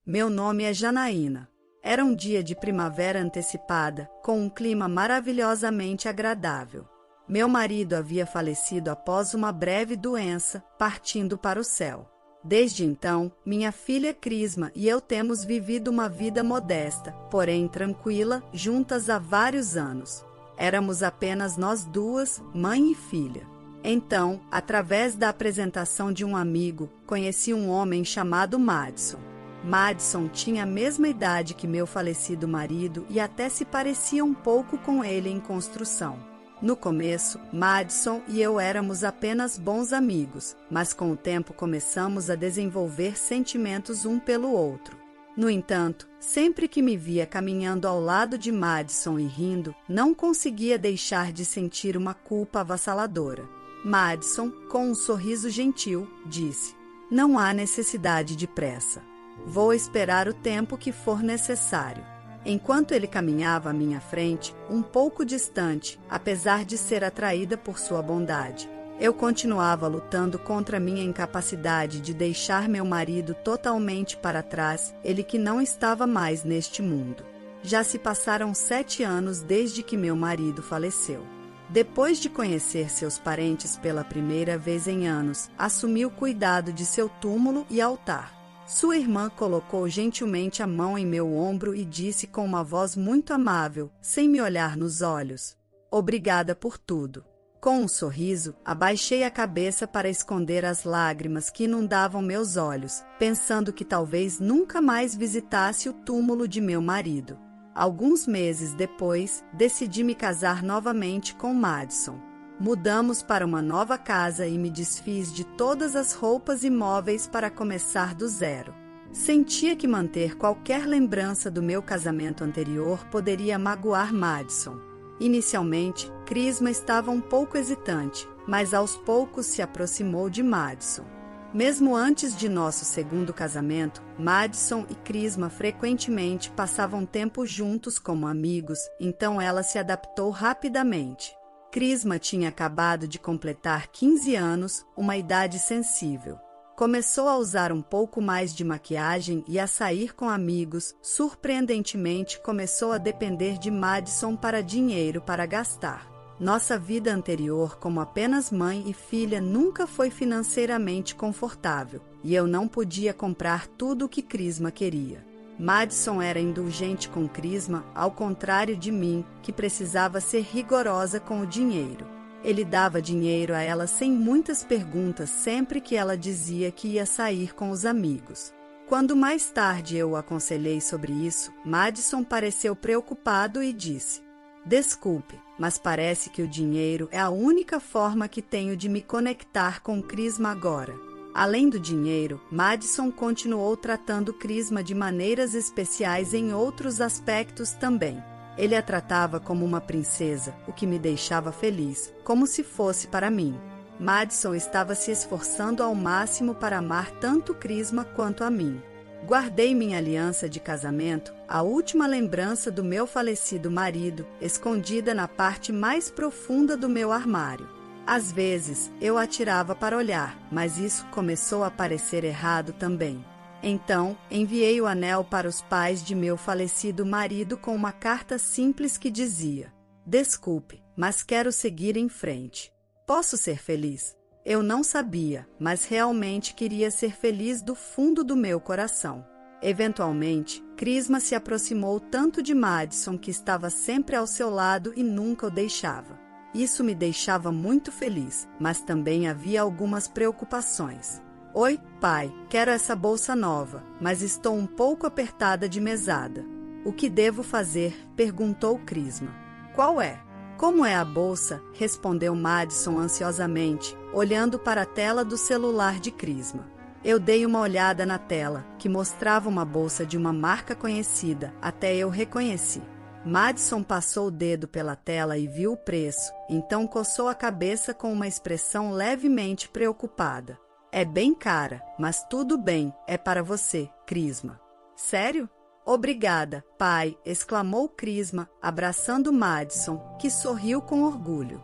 Meu nome é Janaína. Era um dia de primavera antecipada, com um clima maravilhosamente agradável. Meu marido havia falecido após uma breve doença, partindo para o céu. Desde então, minha filha Crisma e eu temos vivido uma vida modesta, porém tranquila, juntas há vários anos. Éramos apenas nós duas, mãe e filha. Então, através da apresentação de um amigo, conheci um homem chamado Madison. Madison tinha a mesma idade que meu falecido marido e até se parecia um pouco com ele em construção. No começo, Madison e eu éramos apenas bons amigos, mas com o tempo começamos a desenvolver sentimentos um pelo outro. No entanto, sempre que me via caminhando ao lado de Madison e rindo, não conseguia deixar de sentir uma culpa avassaladora. Madison, com um sorriso gentil, disse: "Não há necessidade de pressa. Vou esperar o tempo que for necessário." Enquanto ele caminhava à minha frente, um pouco distante, apesar de ser atraída por sua bondade, eu continuava lutando contra minha incapacidade de deixar meu marido totalmente para trás, ele que não estava mais neste mundo. Já se passaram 7 anos desde que meu marido faleceu. Depois de conhecer seus parentes pela primeira vez em anos, assumi o cuidado de seu túmulo e altar. Sua irmã colocou gentilmente a mão em meu ombro e disse com uma voz muito amável, sem me olhar nos olhos: "Obrigada por tudo." Com um sorriso, abaixei a cabeça para esconder as lágrimas que inundavam meus olhos, pensando que talvez nunca mais visitasse o túmulo de meu marido. Alguns meses depois, decidi me casar novamente com Madison. Mudamos para uma nova casa e me desfiz de todas as roupas e móveis para começar do zero. Sentia que manter qualquer lembrança do meu casamento anterior poderia magoar Madison. Inicialmente, Crisma estava um pouco hesitante, mas aos poucos se aproximou de Madison. Mesmo antes de nosso segundo casamento, Madison e Crisma frequentemente passavam tempo juntos como amigos, então ela se adaptou rapidamente. Crisma tinha acabado de completar 15 anos, uma idade sensível. Começou a usar um pouco mais de maquiagem e a sair com amigos. Surpreendentemente, começou a depender de Madison para dinheiro para gastar. Nossa vida anterior como apenas mãe e filha nunca foi financeiramente confortável, e eu não podia comprar tudo o que Crisma queria. Madison era indulgente com Crisma, ao contrário de mim, que precisava ser rigorosa com o dinheiro. Ele dava dinheiro a ela sem muitas perguntas sempre que ela dizia que ia sair com os amigos. Quando mais tarde eu o aconselhei sobre isso, Madison pareceu preocupado e disse: "Desculpe, mas parece que o dinheiro é a única forma que tenho de me conectar com Crisma agora." Além do dinheiro, Madison continuou tratando Crisma de maneiras especiais em outros aspectos também. Ele a tratava como uma princesa, o que me deixava feliz, como se fosse para mim. Madison estava se esforçando ao máximo para amar tanto Crisma quanto a mim. Guardei minha aliança de casamento, a última lembrança do meu falecido marido, escondida na parte mais profunda do meu armário. Às vezes, eu a tirava para olhar, mas isso começou a parecer errado também. Então, enviei o anel para os pais de meu falecido marido com uma carta simples que dizia: "Desculpe, mas quero seguir em frente. Posso ser feliz?" Eu não sabia, mas realmente queria ser feliz do fundo do meu coração. Eventualmente, Crisma se aproximou tanto de Madison que estava sempre ao seu lado e nunca o deixava. Isso me deixava muito feliz, mas também havia algumas preocupações. "Oi, pai, quero essa bolsa nova, mas estou um pouco apertada de mesada." "O que devo fazer?" perguntou Crisma. "Qual é?" "Como é a bolsa?" respondeu Madison ansiosamente, olhando para a tela do celular de Crisma. Eu dei uma olhada na tela, que mostrava uma bolsa de uma marca conhecida, até eu reconheci. Madison passou o dedo pela tela e viu o preço, então coçou a cabeça com uma expressão levemente preocupada. "É bem cara, mas tudo bem, é para você, Crisma." "Sério?" "Obrigada, pai", exclamou Crisma, abraçando Madison, que sorriu com orgulho.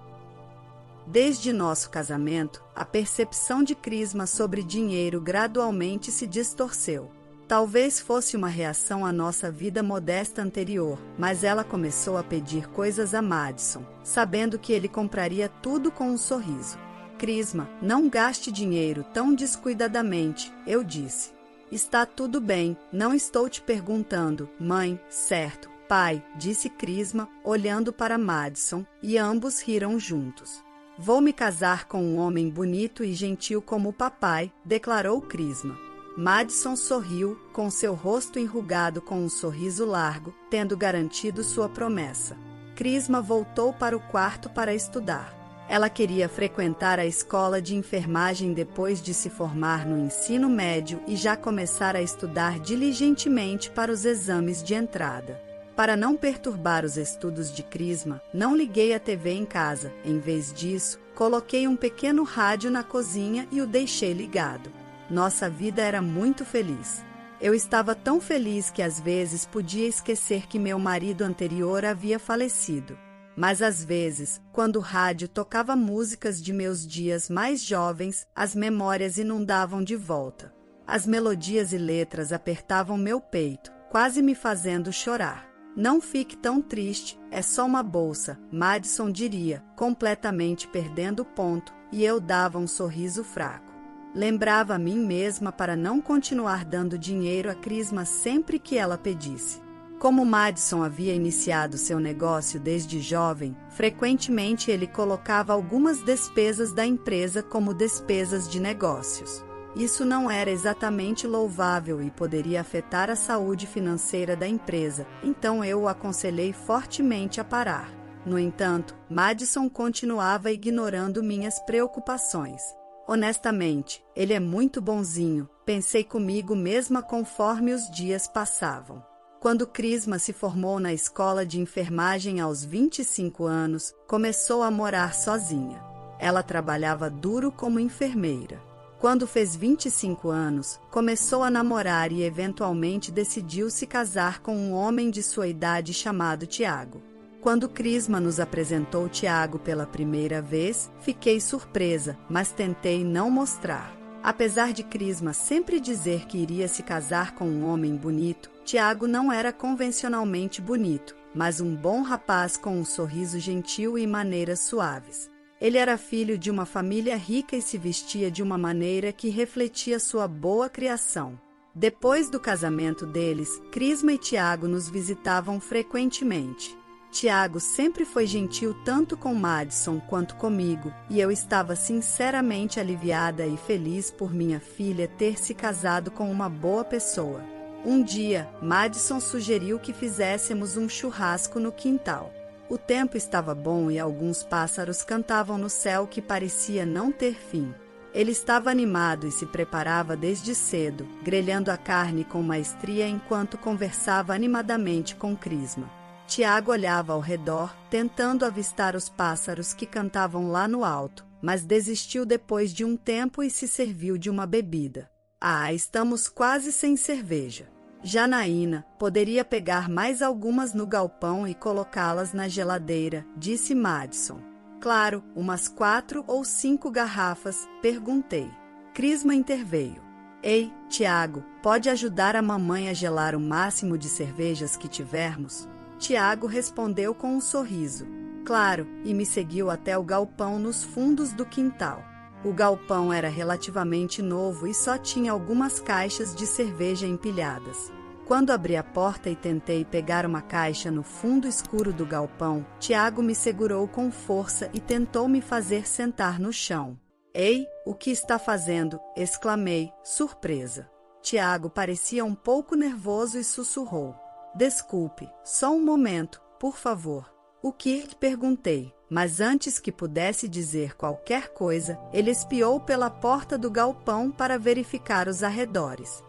Desde nosso casamento, a percepção de Crisma sobre dinheiro gradualmente se distorceu. Talvez fosse uma reação à nossa vida modesta anterior, mas ela começou a pedir coisas a Madison, sabendo que ele compraria tudo com um sorriso. Crisma, não gaste dinheiro tão descuidadamente, eu disse. Está tudo bem, não estou te perguntando, mãe, certo, pai, disse Crisma, olhando para Madison, e ambos riram juntos. Vou me casar com um homem bonito e gentil como o papai, declarou Crisma. Madison sorriu, com seu rosto enrugado com um sorriso largo, tendo garantido sua promessa. Crisma voltou para o quarto para estudar. Ela queria frequentar a escola de enfermagem depois de se formar no ensino médio e já começar a estudar diligentemente para os exames de entrada. Para não perturbar os estudos de Crisma, não liguei a TV em casa. Em vez disso, coloquei um pequeno rádio na cozinha e o deixei ligado. Nossa vida era muito feliz. Eu estava tão feliz que às vezes podia esquecer que meu marido anterior havia falecido. Mas às vezes, quando o rádio tocava músicas de meus dias mais jovens, as memórias inundavam de volta. As melodias e letras apertavam meu peito, quase me fazendo chorar. Não fique tão triste, é só uma bolsa, Madison diria, completamente perdendo o ponto, e eu dava um sorriso fraco. Lembrava a mim mesma para não continuar dando dinheiro a Crisma sempre que ela pedisse. Como Madison havia iniciado seu negócio desde jovem, frequentemente ele colocava algumas despesas da empresa como despesas de negócios. Isso não era exatamente louvável e poderia afetar a saúde financeira da empresa, então eu o aconselhei fortemente a parar. No entanto, Madison continuava ignorando minhas preocupações. Honestamente, ele é muito bonzinho, pensei comigo mesma conforme os dias passavam. Quando Crisma se formou na escola de enfermagem aos 25 anos, começou a morar sozinha. Ela trabalhava duro como enfermeira. Quando fez 25 anos, começou a namorar e eventualmente decidiu se casar com um homem de sua idade chamado Tiago. Quando Crisma nos apresentou Tiago pela primeira vez, fiquei surpresa, mas tentei não mostrar. Apesar de Crisma sempre dizer que iria se casar com um homem bonito, Tiago não era convencionalmente bonito, mas um bom rapaz com um sorriso gentil e maneiras suaves. Ele era filho de uma família rica e se vestia de uma maneira que refletia sua boa criação. Depois do casamento deles, Crisma e Tiago nos visitavam frequentemente. Tiago sempre foi gentil tanto com Madison quanto comigo, e eu estava sinceramente aliviada e feliz por minha filha ter se casado com uma boa pessoa. Um dia, Madison sugeriu que fizéssemos um churrasco no quintal. O tempo estava bom e alguns pássaros cantavam no céu que parecia não ter fim. Ele estava animado e se preparava desde cedo, grelhando a carne com maestria enquanto conversava animadamente com Crisma. Tiago olhava ao redor, tentando avistar os pássaros que cantavam lá no alto, mas desistiu depois de um tempo e se serviu de uma bebida. Ah, estamos quase sem cerveja. Janaína, poderia pegar mais algumas no galpão e colocá-las na geladeira, disse Madison. Claro, umas 4 ou 5 garrafas, perguntei. Crisma interveio. Ei, Tiago, pode ajudar a mamãe a gelar o máximo de cervejas que tivermos? Tiago respondeu com um sorriso. Claro, e me seguiu até o galpão nos fundos do quintal. O galpão era relativamente novo e só tinha algumas caixas de cerveja empilhadas. Quando abri a porta e tentei pegar uma caixa no fundo escuro do galpão, Tiago me segurou com força e tentou me fazer sentar no chão. Ei, o que está fazendo? Exclamei, surpresa. Tiago parecia um pouco nervoso e sussurrou. Desculpe, só um momento, por favor. O que? Perguntei, mas antes que pudesse dizer qualquer coisa, ele espiou pela porta do galpão para verificar os arredores.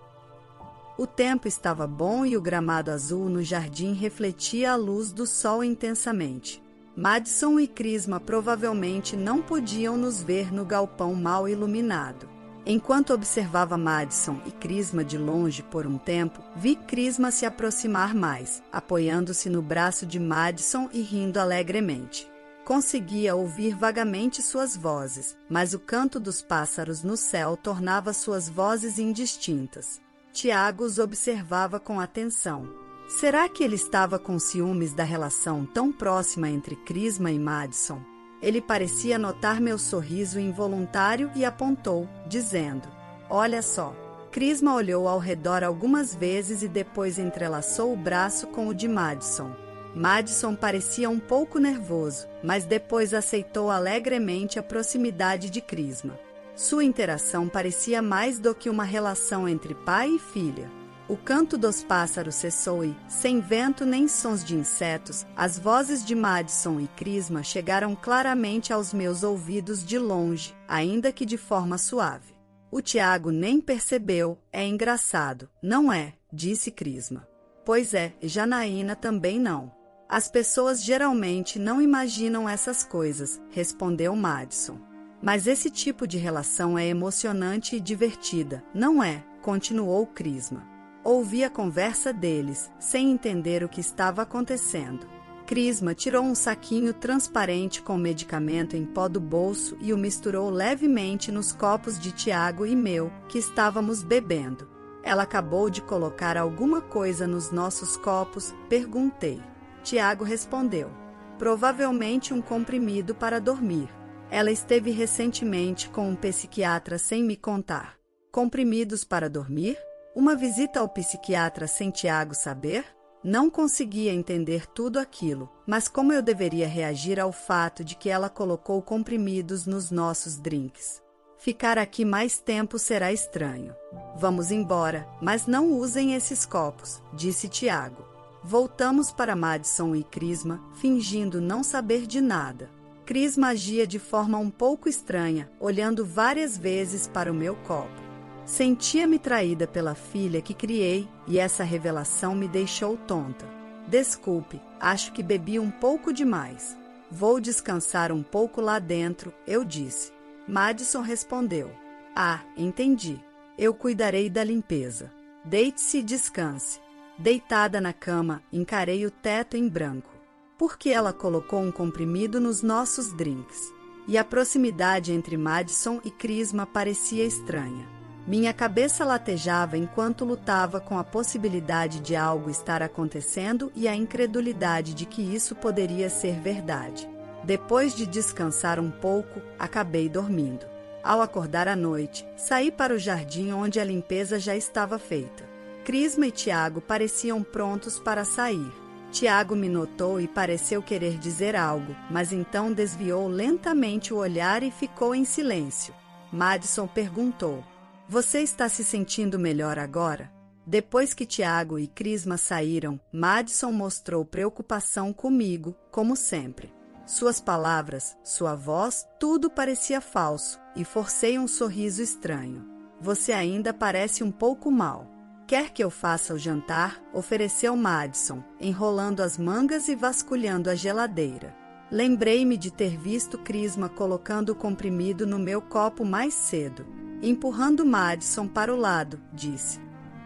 O tempo estava bom e o gramado azul no jardim refletia a luz do sol intensamente. Madison e Crisma provavelmente não podiam nos ver no galpão mal iluminado. Enquanto observava Madison e Crisma de longe por um tempo, vi Crisma se aproximar mais, apoiando-se no braço de Madison e rindo alegremente. Conseguia ouvir vagamente suas vozes, mas o canto dos pássaros no céu tornava suas vozes indistintas. Tiago os observava com atenção. Será que ele estava com ciúmes da relação tão próxima entre Crisma e Madison? Ele parecia notar meu sorriso involuntário e apontou, dizendo: olha só. Crisma olhou ao redor algumas vezes e depois entrelaçou o braço com o de Madison. Madison parecia um pouco nervoso, mas depois aceitou alegremente a proximidade de Crisma. Sua interação parecia mais do que uma relação entre pai e filha. O canto dos pássaros cessou e, sem vento nem sons de insetos, as vozes de Madison e Crisma chegaram claramente aos meus ouvidos de longe, ainda que de forma suave. O Tiago nem percebeu, é engraçado, não é? Disse Crisma. Pois é, Janaína também não. As pessoas geralmente não imaginam essas coisas, respondeu Madison. Mas esse tipo de relação é emocionante e divertida, não é? Continuou Crisma. Ouvi a conversa deles, sem entender o que estava acontecendo. Crisma tirou um saquinho transparente com medicamento em pó do bolso e o misturou levemente nos copos de Tiago e meu, que estávamos bebendo. Ela acabou de colocar alguma coisa nos nossos copos? Perguntei. Tiago respondeu. Provavelmente um comprimido para dormir. Ela esteve recentemente com um psiquiatra sem me contar. Comprimidos para dormir? Uma visita ao psiquiatra sem Tiago saber? Não conseguia entender tudo aquilo, mas como eu deveria reagir ao fato de que ela colocou comprimidos nos nossos drinks? Ficar aqui mais tempo será estranho. Vamos embora, mas não usem esses copos, disse Tiago. Voltamos para Madison e Crisma, fingindo não saber de nada. Crisma agia de forma um pouco estranha, olhando várias vezes para o meu copo. Sentia-me traída pela filha que criei e essa revelação me deixou tonta. Desculpe, acho que bebi um pouco demais. Vou descansar um pouco lá dentro, eu disse. Madison respondeu. Ah, entendi. Eu cuidarei da limpeza. Deite-se e descanse. Deitada na cama, encarei o teto em branco. Por que ela colocou um comprimido nos nossos drinks? E a proximidade entre Madison e Crisma parecia estranha. Minha cabeça latejava enquanto lutava com a possibilidade de algo estar acontecendo e a incredulidade de que isso poderia ser verdade. Depois de descansar um pouco, acabei dormindo. Ao acordar à noite, saí para o jardim onde a limpeza já estava feita. Crisma e Tiago pareciam prontos para sair. Tiago me notou e pareceu querer dizer algo, mas então desviou lentamente o olhar e ficou em silêncio. Madison perguntou. Você está se sentindo melhor agora? Depois que Tiago e Crisma saíram, Madison mostrou preocupação comigo, como sempre. Suas palavras, sua voz, tudo parecia falso, e forcei um sorriso estranho. Você ainda parece um pouco mal. Quer que eu faça o jantar? Ofereceu Madison, enrolando as mangas e vasculhando a geladeira. Lembrei-me de ter visto Crisma colocando o comprimido no meu copo mais cedo. Empurrando Madison para o lado, disse.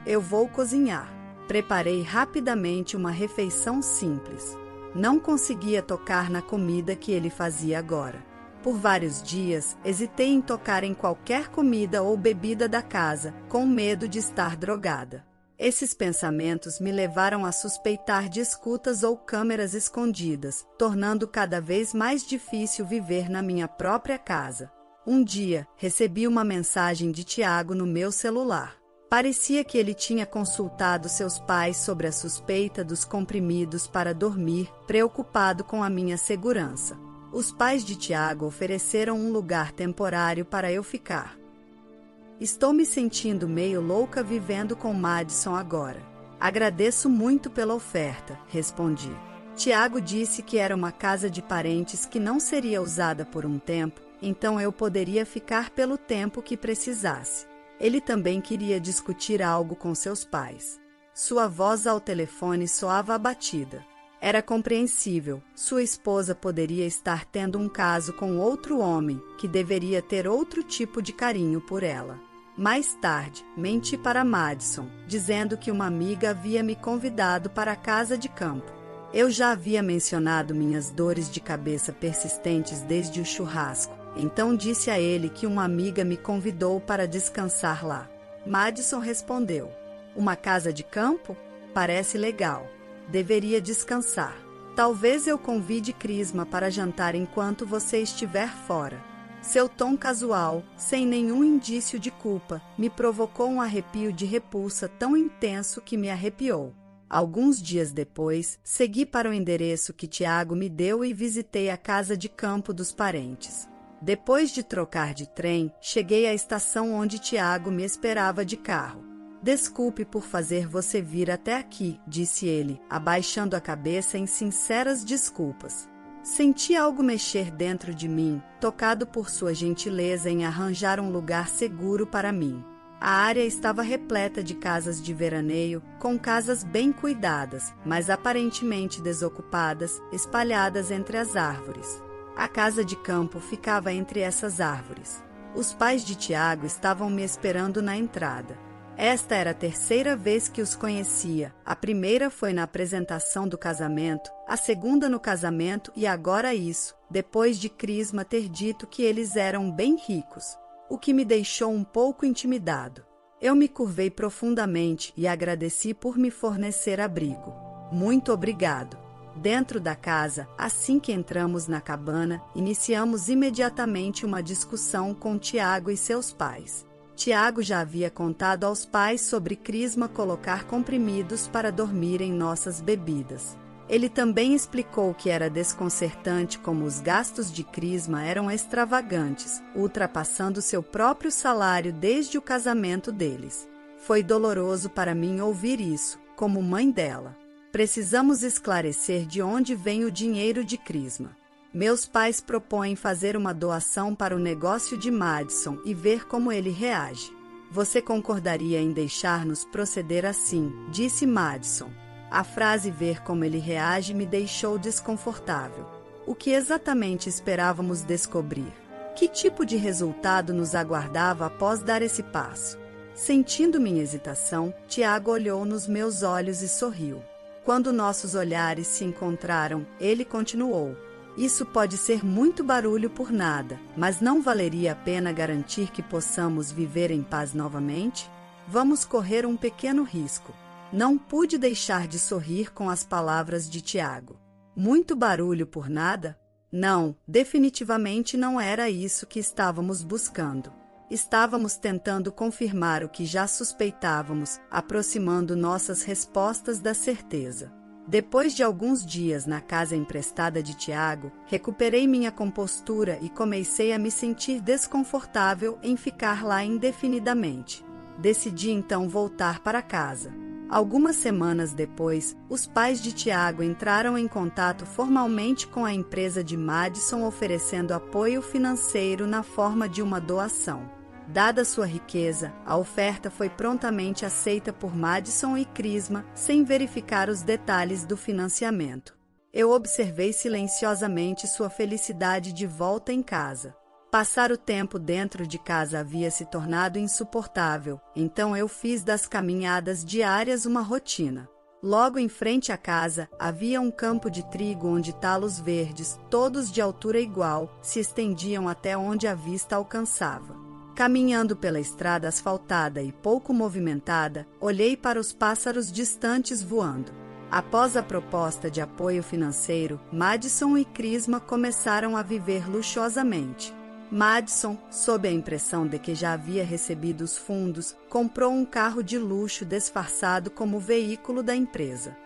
Eu vou cozinhar. Preparei rapidamente uma refeição simples. Não conseguia tocar na comida que ele fazia agora. Por vários dias, hesitei em tocar em qualquer comida ou bebida da casa, com medo de estar drogada. Esses pensamentos me levaram a suspeitar de escutas ou câmeras escondidas, tornando cada vez mais difícil viver na minha própria casa. Um dia, recebi uma mensagem de Tiago no meu celular. Parecia que ele tinha consultado seus pais sobre a suspeita dos comprimidos para dormir, preocupado com a minha segurança. Os pais de Tiago ofereceram um lugar temporário para eu ficar. Estou me sentindo meio louca vivendo com Madison agora. Agradeço muito pela oferta, respondi. Tiago disse que era uma casa de parentes que não seria usada por um tempo, então eu poderia ficar pelo tempo que precisasse. Ele também queria discutir algo com seus pais. Sua voz ao telefone soava abatida. Era compreensível, sua esposa poderia estar tendo um caso com outro homem, que deveria ter outro tipo de carinho por ela. Mais tarde, menti para Madison, dizendo que uma amiga havia me convidado para a casa de campo. Eu já havia mencionado minhas dores de cabeça persistentes desde o churrasco, então disse a ele que uma amiga me convidou para descansar lá. Madison respondeu, Uma casa de campo? Parece legal. Deveria descansar. Talvez eu convide Crisma para jantar enquanto você estiver fora. Seu tom casual, sem nenhum indício de culpa, me provocou um arrepio de repulsa tão intenso que me arrepiou. Alguns dias depois, segui para o endereço que Tiago me deu e visitei a casa de campo dos parentes. Depois de trocar de trem, cheguei à estação onde Tiago me esperava de carro. Desculpe por fazer você vir até aqui, disse ele, abaixando a cabeça em sinceras desculpas. Senti algo mexer dentro de mim, tocado por sua gentileza em arranjar um lugar seguro para mim. A área estava repleta de casas de veraneio, com casas bem cuidadas, mas aparentemente desocupadas, espalhadas entre as árvores. A casa de campo ficava entre essas árvores. Os pais de Tiago estavam me esperando na entrada. Esta era a terceira vez que os conhecia. A primeira foi na apresentação do casamento, a segunda no casamento e agora isso, depois de Crisma ter dito que eles eram bem ricos, o que me deixou um pouco intimidado. Eu me curvei profundamente e agradeci por me fornecer abrigo. Muito obrigado. Dentro da casa, assim que entramos na cabana, iniciamos imediatamente uma discussão com Tiago e seus pais. Tiago já havia contado aos pais sobre Crisma colocar comprimidos para dormir em nossas bebidas. Ele também explicou que era desconcertante como os gastos de Crisma eram extravagantes, ultrapassando seu próprio salário desde o casamento deles. Foi doloroso para mim ouvir isso, como mãe dela. Precisamos esclarecer de onde vem o dinheiro de Crisma. Meus pais propõem fazer uma doação para o negócio de Madison e ver como ele reage. Você concordaria em deixar-nos proceder assim, disse Madison. A frase ver como ele reage me deixou desconfortável. O que exatamente esperávamos descobrir? Que tipo de resultado nos aguardava após dar esse passo? Sentindo minha hesitação, Tiago olhou nos meus olhos e sorriu. Quando nossos olhares se encontraram, ele continuou. Isso pode ser muito barulho por nada, mas não valeria a pena garantir que possamos viver em paz novamente? Vamos correr um pequeno risco. Não pude deixar de sorrir com as palavras de Tiago. Muito barulho por nada? Não, definitivamente não era isso que estávamos buscando. Estávamos tentando confirmar o que já suspeitávamos, aproximando nossas respostas da certeza. Depois de alguns dias na casa emprestada de Tiago, recuperei minha compostura e comecei a me sentir desconfortável em ficar lá indefinidamente. Decidi então voltar para casa. Algumas semanas depois, os pais de Tiago entraram em contato formalmente com a empresa de Madison oferecendo apoio financeiro na forma de uma doação. Dada sua riqueza, a oferta foi prontamente aceita por Madison e Crisma, sem verificar os detalhes do financiamento. Eu observei silenciosamente sua felicidade de volta em casa. Passar o tempo dentro de casa havia se tornado insuportável, então eu fiz das caminhadas diárias uma rotina. Logo em frente à casa, havia um campo de trigo onde talos verdes, todos de altura igual, se estendiam até onde a vista alcançava. Caminhando pela estrada asfaltada e pouco movimentada, olhei para os pássaros distantes voando. Após a proposta de apoio financeiro, Madison e Crisma começaram a viver luxuosamente. Madison, sob a impressão de que já havia recebido os fundos, comprou um carro de luxo disfarçado como veículo da empresa.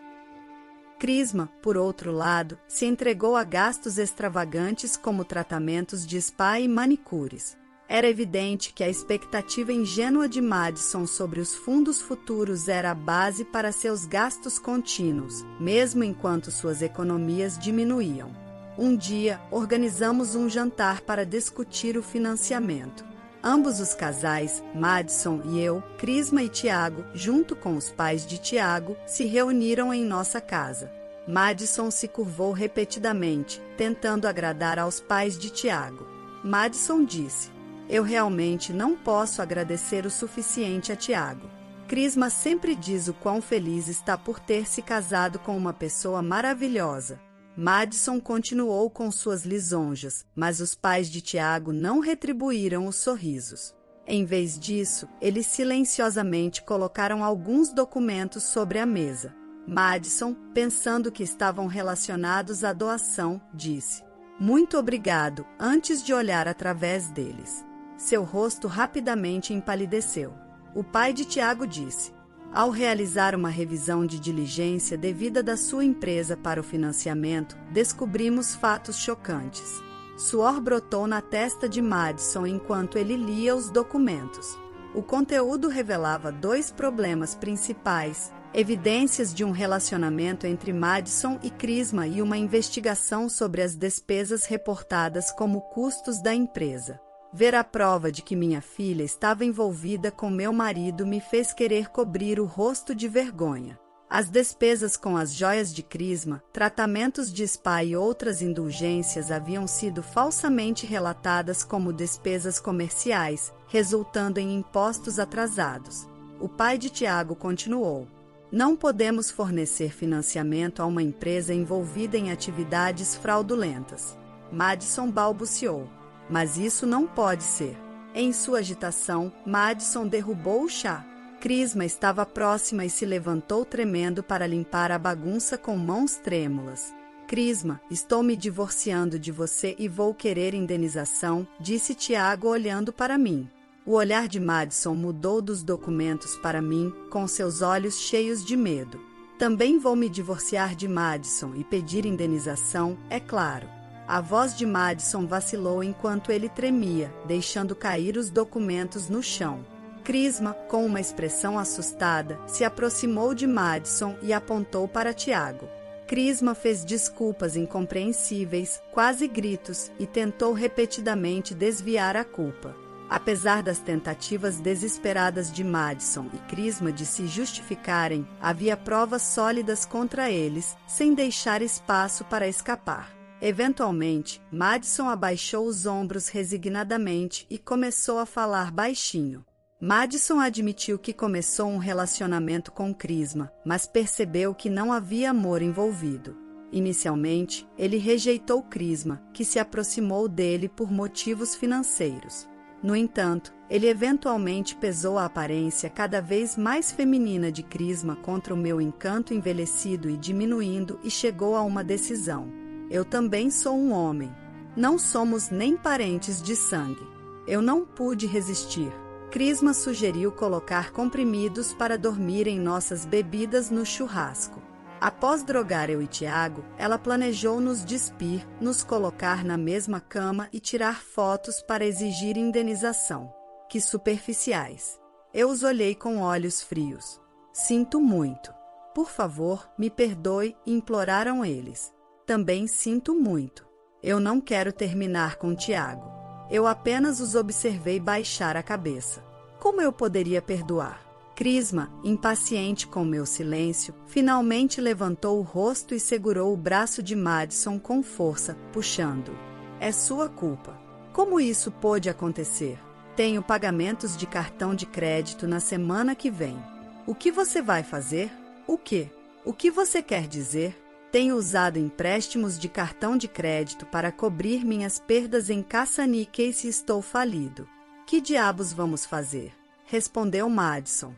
Crisma, por outro lado, se entregou a gastos extravagantes como tratamentos de spa e manicures. Era evidente que a expectativa ingênua de Madison sobre os fundos futuros era a base para seus gastos contínuos, mesmo enquanto suas economias diminuíam. Um dia, organizamos um jantar para discutir o financiamento. Ambos os casais, Madison e eu, Crisma e Tiago, junto com os pais de Tiago, se reuniram em nossa casa. Madison se curvou repetidamente, tentando agradar aos pais de Tiago. Madison disse: eu realmente não posso agradecer o suficiente a Tiago. Crisma sempre diz o quão feliz está por ter se casado com uma pessoa maravilhosa. Madison continuou com suas lisonjas, mas os pais de Tiago não retribuíram os sorrisos. Em vez disso, eles silenciosamente colocaram alguns documentos sobre a mesa. Madison, pensando que estavam relacionados à doação, disse: "Muito obrigado", antes de olhar através deles. Seu rosto rapidamente empalideceu. O pai de Tiago disse: "Ao realizar uma revisão de diligência devida da sua empresa para o financiamento, descobrimos fatos chocantes." Suor brotou na testa de Madison enquanto ele lia os documentos. O conteúdo revelava 2 problemas principais: evidências de um relacionamento entre Madison e Crisma e uma investigação sobre as despesas reportadas como custos da empresa. Ver a prova de que minha filha estava envolvida com meu marido me fez querer cobrir o rosto de vergonha. As despesas com as joias de Crisma, tratamentos de spa e outras indulgências haviam sido falsamente relatadas como despesas comerciais, resultando em impostos atrasados. O pai de Tiago continuou: "Não podemos fornecer financiamento a uma empresa envolvida em atividades fraudulentas." Madison balbuciou: "Mas isso não pode ser." Em sua agitação, Madison derrubou o chá. Crisma estava próxima e se levantou tremendo para limpar a bagunça com mãos trêmulas. "Crisma, estou me divorciando de você e vou querer indenização", disse Tiago olhando para mim. O olhar de Madison mudou dos documentos para mim, com seus olhos cheios de medo. "Também vou me divorciar de Madison e pedir indenização, é claro." A voz de Madison vacilou enquanto ele tremia, deixando cair os documentos no chão. Crisma, com uma expressão assustada, se aproximou de Madison e apontou para Tiago. Crisma fez desculpas incompreensíveis, quase gritos, e tentou repetidamente desviar a culpa. Apesar das tentativas desesperadas de Madison e Crisma de se justificarem, havia provas sólidas contra eles, sem deixar espaço para escapar. Eventualmente, Madison abaixou os ombros resignadamente e começou a falar baixinho. Madison admitiu que começou um relacionamento com Crisma, mas percebeu que não havia amor envolvido. Inicialmente, ele rejeitou Crisma, que se aproximou dele por motivos financeiros. No entanto, ele eventualmente pesou a aparência cada vez mais feminina de Crisma contra o meu encanto envelhecido e diminuindo e chegou a uma decisão: "Eu também sou um homem. Não somos nem parentes de sangue." Eu não pude resistir. Crisma sugeriu colocar comprimidos para dormir em nossas bebidas no churrasco. Após drogar eu e Tiago, ela planejou nos despir, nos colocar na mesma cama e tirar fotos para exigir indenização. Que superficiais. Eu os olhei com olhos frios. "Sinto muito. Por favor, me perdoe", imploraram eles. "Também sinto muito. Eu não quero terminar com Tiago." Eu apenas os observei baixar a cabeça. Como eu poderia perdoar? Crisma, impaciente com meu silêncio, finalmente levantou o rosto e segurou o braço de Madison com força, puxando. "É sua culpa. Como isso pôde acontecer? Tenho pagamentos de cartão de crédito na semana que vem. O que você vai fazer? O quê? O que você quer dizer? Tenho usado empréstimos de cartão de crédito para cobrir minhas perdas em caça-níqueis e estou falido. Que diabos vamos fazer?" respondeu Madison.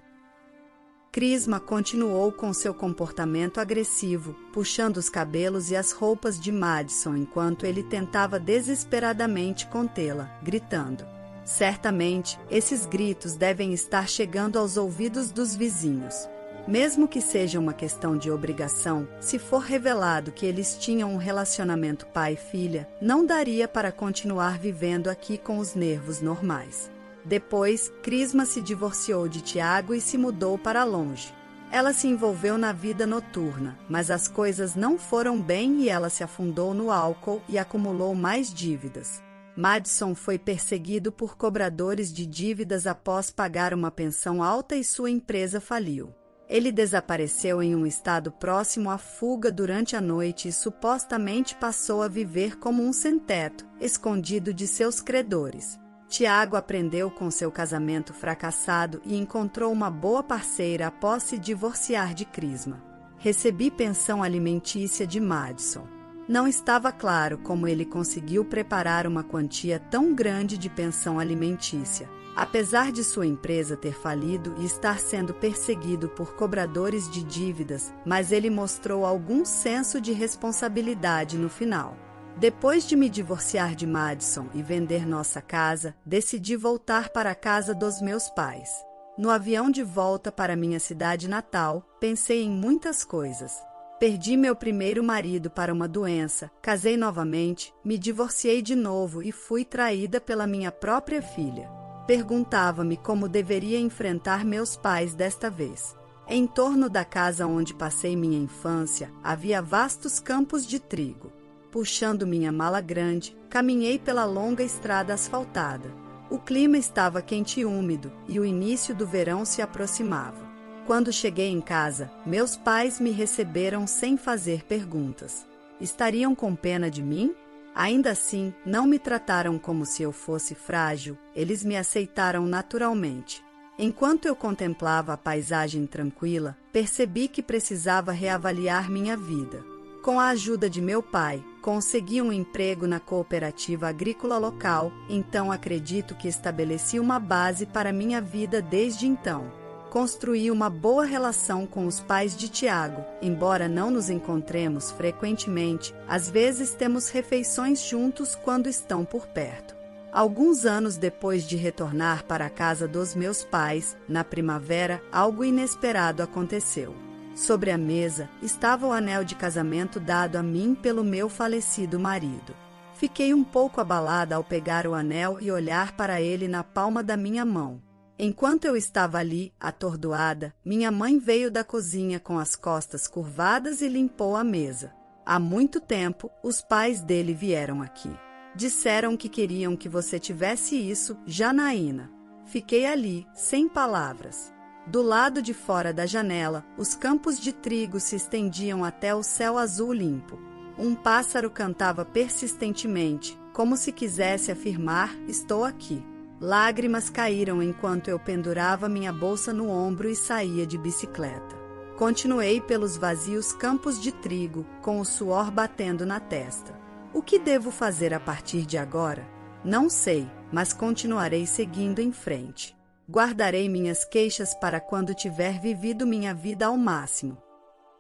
Crisma continuou com seu comportamento agressivo, puxando os cabelos e as roupas de Madison enquanto ele tentava desesperadamente contê-la, gritando. Certamente, esses gritos devem estar chegando aos ouvidos dos vizinhos. Mesmo que seja uma questão de obrigação, se for revelado que eles tinham um relacionamento pai-filha, não daria para continuar vivendo aqui com os nervos normais. Depois, Crisma se divorciou de Tiago e se mudou para longe. Ela se envolveu na vida noturna, mas as coisas não foram bem e ela se afundou no álcool e acumulou mais dívidas. Madison foi perseguido por cobradores de dívidas após pagar uma pensão alta e sua empresa faliu. Ele desapareceu em um estado próximo à fuga durante a noite e supostamente passou a viver como um sem-teto, escondido de seus credores. Tiago aprendeu com seu casamento fracassado e encontrou uma boa parceira após se divorciar de Crisma. Recebi pensão alimentícia de Madison. Não estava claro como ele conseguiu preparar uma quantia tão grande de pensão alimentícia. Apesar de sua empresa ter falido e estar sendo perseguido por cobradores de dívidas, mas ele mostrou algum senso de responsabilidade no final. Depois de me divorciar de Madison e vender nossa casa, decidi voltar para a casa dos meus pais. No avião de volta para minha cidade natal, pensei em muitas coisas. Perdi meu primeiro marido para uma doença, casei novamente, me divorciei de novo e fui traída pela minha própria filha. Perguntava-me como deveria enfrentar meus pais desta vez. Em torno da casa onde passei minha infância, havia vastos campos de trigo. Puxando minha mala grande, caminhei pela longa estrada asfaltada. O clima estava quente e úmido, e o início do verão se aproximava. Quando cheguei em casa, meus pais me receberam sem fazer perguntas. Estariam com pena de mim? Ainda assim, não me trataram como se eu fosse frágil, eles me aceitaram naturalmente. Enquanto eu contemplava a paisagem tranquila, percebi que precisava reavaliar minha vida. Com a ajuda de meu pai, consegui um emprego na cooperativa agrícola local, então acredito que estabeleci uma base para minha vida desde então. Construí uma boa relação com os pais de Tiago, embora não nos encontremos frequentemente, às vezes temos refeições juntos quando estão por perto. Alguns anos depois de retornar para a casa dos meus pais, na primavera, algo inesperado aconteceu. Sobre a mesa estava o anel de casamento dado a mim pelo meu falecido marido. Fiquei um pouco abalada ao pegar o anel e olhar para ele na palma da minha mão. Enquanto eu estava ali, atordoada, minha mãe veio da cozinha com as costas curvadas e limpou a mesa. Há muito tempo, os pais dele vieram aqui. Disseram que queriam que você tivesse isso, Janaína. Fiquei ali, sem palavras. Do lado de fora da janela, os campos de trigo se estendiam até o céu azul limpo. Um pássaro cantava persistentemente, como se quisesse afirmar: estou aqui. Lágrimas caíram enquanto eu pendurava minha bolsa no ombro e saía de bicicleta. Continuei pelos vazios campos de trigo, com o suor batendo na testa. O que devo fazer a partir de agora? Não sei, mas continuarei seguindo em frente. Guardarei minhas queixas para quando tiver vivido minha vida ao máximo.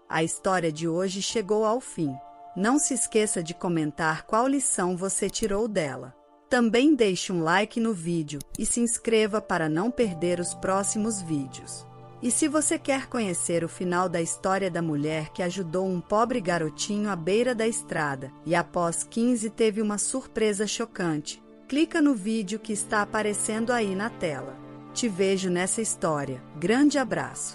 A história de hoje chegou ao fim. Não se esqueça de comentar qual lição você tirou dela. Também deixe um like no vídeo e se inscreva para não perder os próximos vídeos. E se você quer conhecer o final da história da mulher que ajudou um pobre garotinho à beira da estrada e após 15 teve uma surpresa chocante, clica no vídeo que está aparecendo aí na tela. Te vejo nessa história. Grande abraço!